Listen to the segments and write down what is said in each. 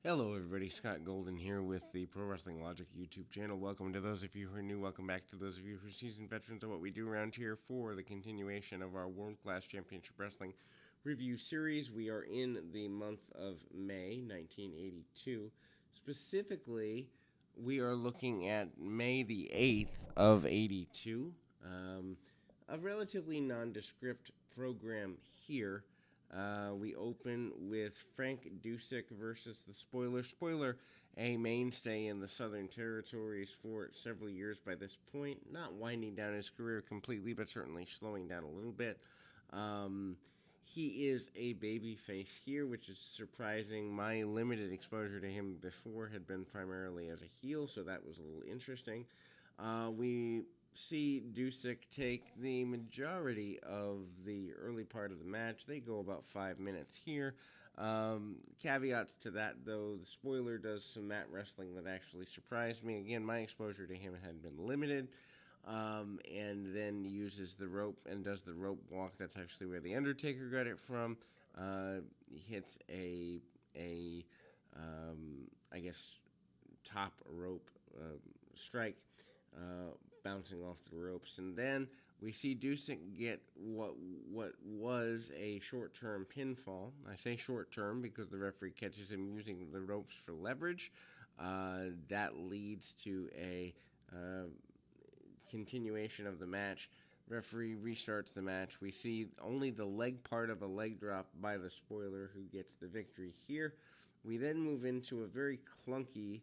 Hello, everybody. Scott Golden here with the Pro Wrestling Logic YouTube channel. Welcome to those of you who are new. Welcome back to those of you who are seasoned veterans of what we do around here for the continuation of our World Class Championship Wrestling review series. We are in the month of May 1982. Specifically, we are looking at May the 8th of 82. A relatively nondescript program here. We open with Frank Dusek versus the Spoiler. Spoiler, a mainstay in the Southern Territories for several years by this point. Not winding down his career completely, but certainly slowing down a little bit. He is a babyface here, which is surprising. My limited exposure to him before had been primarily as a heel, so that was a little interesting. We see Dusek take the majority of the early part of the match. They go about 5 minutes here. Caveats to that, though, the Spoiler does some mat wrestling that actually surprised me. Again, my exposure to him had been limited. And then uses the rope and does the rope walk. That's actually where the Undertaker got it from. He hits I guess, top rope strike, bouncing off the ropes, and then we see Dusek get what was a short-term pinfall. I say short-term because the referee catches him using the ropes for leverage. That leads to a continuation of the match. Referee restarts the match. We see only the leg part of a leg drop by the Spoiler, who gets the victory here. We then move into a very clunky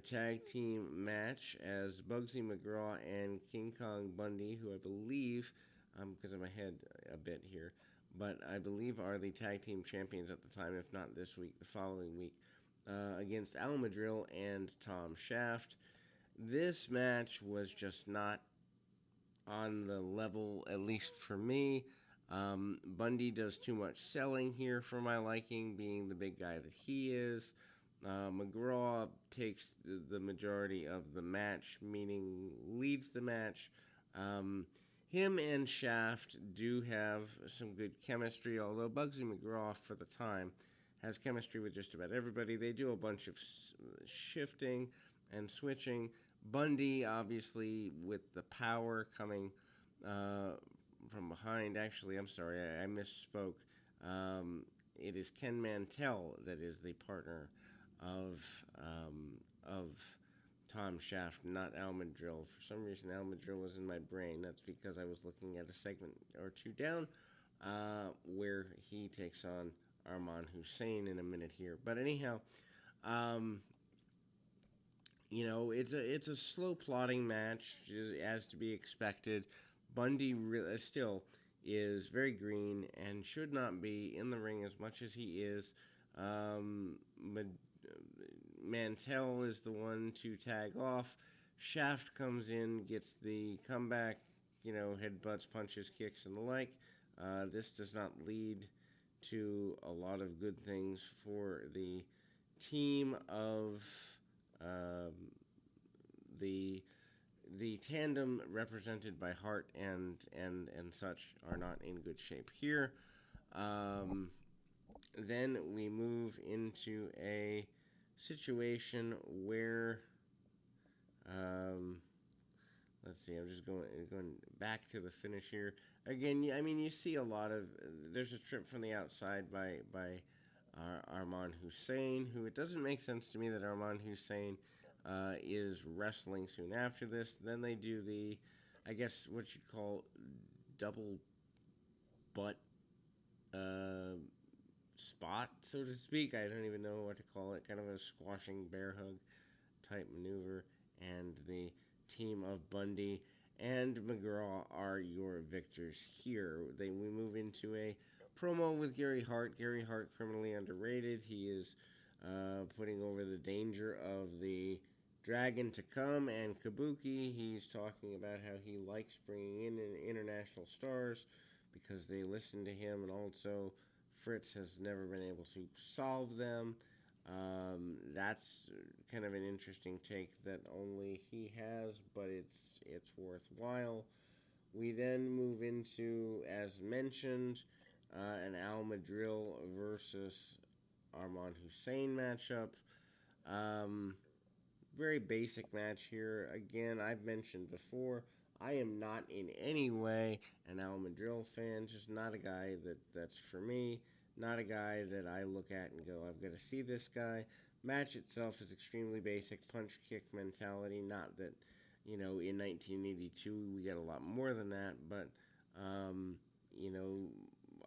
tag team match as Bugsy McGraw and King Kong Bundy, who I believe, because of my head a bit here, but I believe are the tag team champions at the time, if not this week, the following week, against Al Madrill and Tom Shaft. This match was just not on the level, at least for me. Bundy does too much selling here for my liking, being the big guy that he is. McGraw takes the majority of the match, meaning leads the match. Him and Shaft do have some good chemistry, although Bugsy McGraw, for the time, has chemistry with just about everybody. They do a bunch of shifting and switching. Bundy, obviously, with the power coming from behind. Actually, I'm sorry, I misspoke. It is Ken Mantell that is the partner of Tom Shaft, not Al Madrill. For some reason, Al Madrill was in my brain. That's because I was looking at a segment or two down where he takes on Arman Hussein in a minute here. But anyhow, it's a slow plotting match, as to be expected. Bundy still is very green and should not be in the ring as much as he is. Mantell is the one to tag off. Shaft comes in, gets the comeback, headbutts, punches, kicks, and the like. This does not lead to a lot of good things for the team of the tandem represented by Hart and such are not in good shape here. Then we move into a situation where, let's see, I'm just going back to the finish here. Again, you see a lot of, there's a trip from the outside by Arman Hussein, who, it doesn't make sense to me that Arman Hussein is wrestling soon after this. Then they do the, I guess, what you'd call double butt spot, so to speak. I don't even know what to call it. Kind of a squashing bear hug type maneuver. And the team of Bundy and McGraw are your victors here. We move into a promo with Gary Hart. Gary Hart, criminally underrated. He is putting over the danger of the Dragon to come and Kabuki. He's talking about how he likes bringing in international stars because they listen to him, and also Fritz has never been able to solve them. That's kind of an interesting take that only he has, but it's worthwhile. We then move into, as mentioned, an Al Madrill versus Arman Hussein matchup. Um, Very basic match here. Again, I've mentioned before, I am not in any way an Al Madril fan. Just not a guy that's for me. Not a guy that I look at and go, I've got to see this guy. Match itself is extremely basic, punch kick mentality. Not that, in 1982 we get a lot more than that, but um, you know,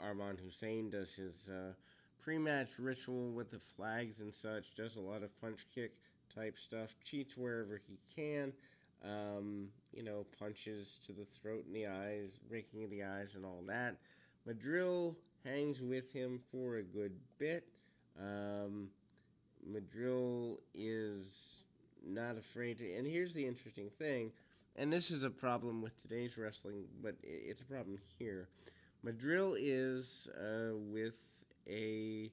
Arman Hussein does his pre-match ritual with the flags and such. Does a lot of punch kick type stuff. Cheats wherever he can. Punches to the throat and the eyes, raking of the eyes, and all that. Madril hangs with him for a good bit. Madril is not afraid to. And here's the interesting thing, and this is a problem with today's wrestling, but it's a problem here. Madril is with a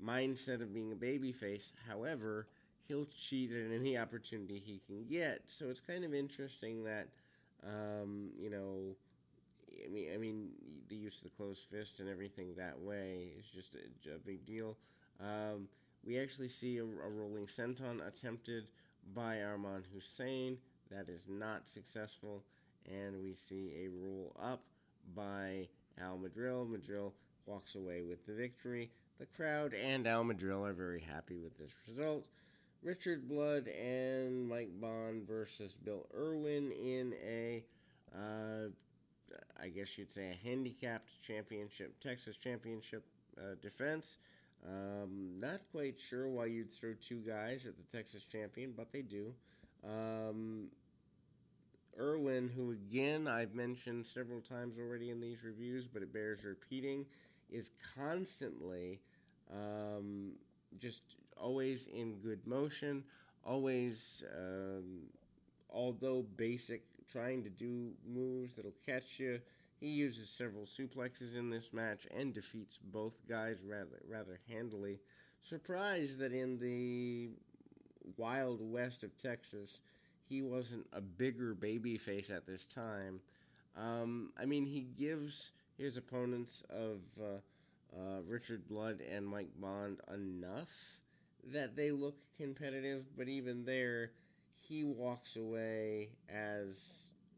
mindset of being a babyface. However, he'll cheat at any opportunity he can get. So it's kind of interesting that, I mean, the use of the closed fist and everything that way is just a big deal. We actually see a rolling senton attempted by Arman Hussein. That is not successful. And we see a roll up by Al Madril. Madril walks away with the victory. The crowd and Al Madril are very happy with this result. Richard Blood and Mike Bond versus Bill Irwin in I guess you'd say a handicapped championship, Texas championship defense. Not quite sure why you'd throw two guys at the Texas champion, but they do. Irwin, who again I've mentioned several times already in these reviews, but it bears repeating, is constantly just always in good motion, always, although basic, trying to do moves that'll catch you. He uses several suplexes in this match and defeats both guys rather handily. Surprised that in the Wild West of Texas, he wasn't a bigger babyface at this time. He gives his opponents of Richard Blood and Mike Bond enough that they look competitive, but even there, he walks away as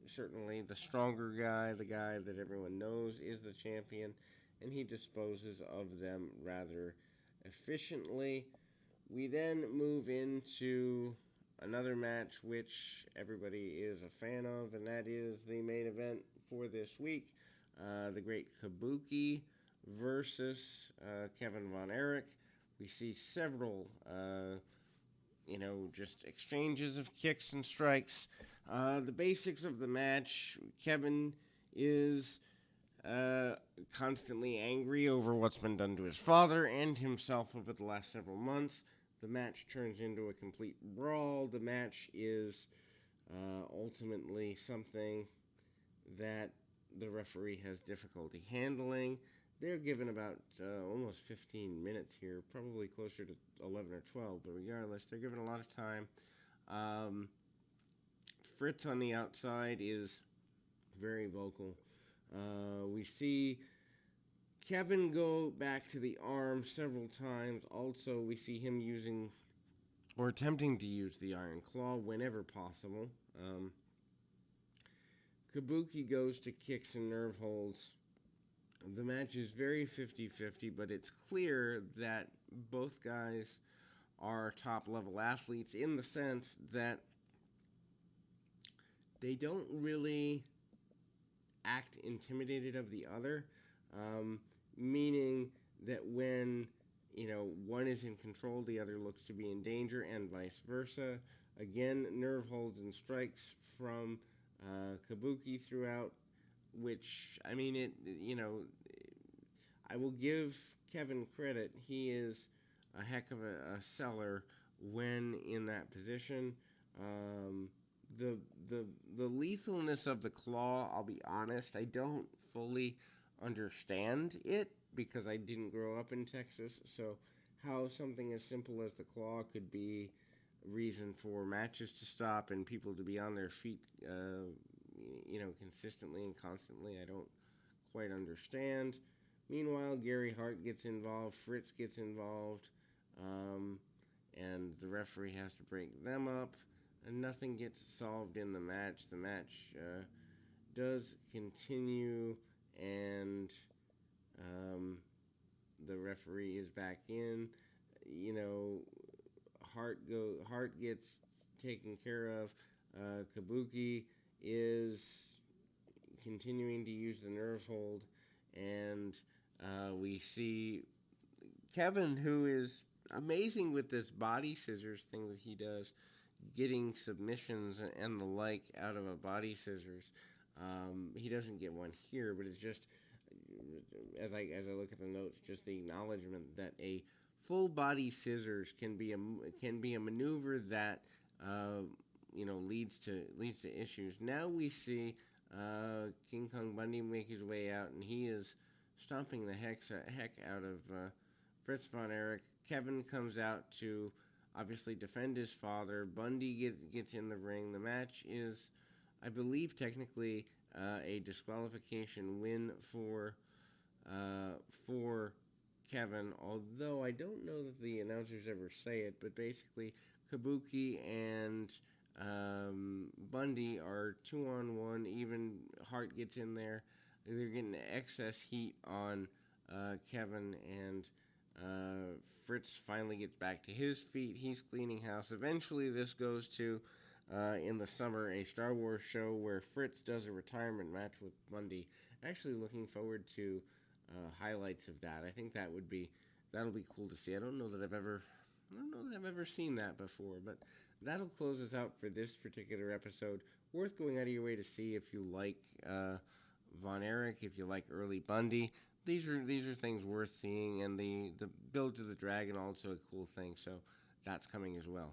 certainly the stronger guy, the guy that everyone knows is the champion, and he disposes of them rather efficiently. We then move into another match which everybody is a fan of, and that is the main event for this week, the Great Kabuki versus Kevin Von Erich. We see several, just exchanges of kicks and strikes. The basics of the match, Kevin is constantly angry over what's been done to his father and himself over the last several months. The match turns into a complete brawl. The match is ultimately something that the referee has difficulty handling. They're given about almost 15 minutes here, probably closer to 11 or 12, but regardless, they're given a lot of time. Fritz on the outside is very vocal. We see Kevin go back to the arm several times. Also, we see him using or attempting to use the Iron Claw whenever possible. Kabuki goes to kicks and nerve holds. The match is very 50-50, but it's clear that both guys are top-level athletes in the sense that they don't really act intimidated of the other, meaning that when one is in control, the other looks to be in danger, and vice versa. Again, nerve holds and strikes from Kabuki throughout, which, I will give Kevin credit. He is a heck of a seller when in that position. The lethalness of the claw, I'll be honest, I don't fully understand it because I didn't grow up in Texas. So how something as simple as the claw could be a reason for matches to stop and people to be on their feet, consistently and constantly, I don't quite understand. Meanwhile, Gary Hart gets involved, Fritz gets involved. and the referee has to break them up, and nothing gets solved in the match. The match does continue, and um, the referee is back in. You know, Hart gets taken care of. Kabuki is continuing to use the nerve hold, and we see Kevin, who is amazing with this body scissors thing that he does, getting submissions and the like out of a body scissors. He doesn't get one here, but it's just as I look at the notes, just the acknowledgement that a full body scissors can be a maneuver that leads to issues. Now we see King Kong Bundy make his way out, and he is stomping the heck out of Fritz von Erich. Kevin comes out to obviously defend his father. Bundy gets in the ring. The match is, I believe, technically a disqualification win for Kevin, although I don't know that the announcers ever say it, but basically Kabuki and Bundy are 2-on-1. Even Hart gets in there. They're getting excess heat on Kevin, and Fritz finally gets back to his feet. He's cleaning house. Eventually, this goes to, in the summer, a Star Wars show where Fritz does a retirement match with Bundy. Actually looking forward to highlights of that. I think that'll be cool to see. I don't know that I've ever seen that before, but that'll close us out for this particular episode. Worth going out of your way to see if you like Von Erich, if you like early Bundy. These are things worth seeing, and the build to the dragon also a cool thing. So that's coming as well.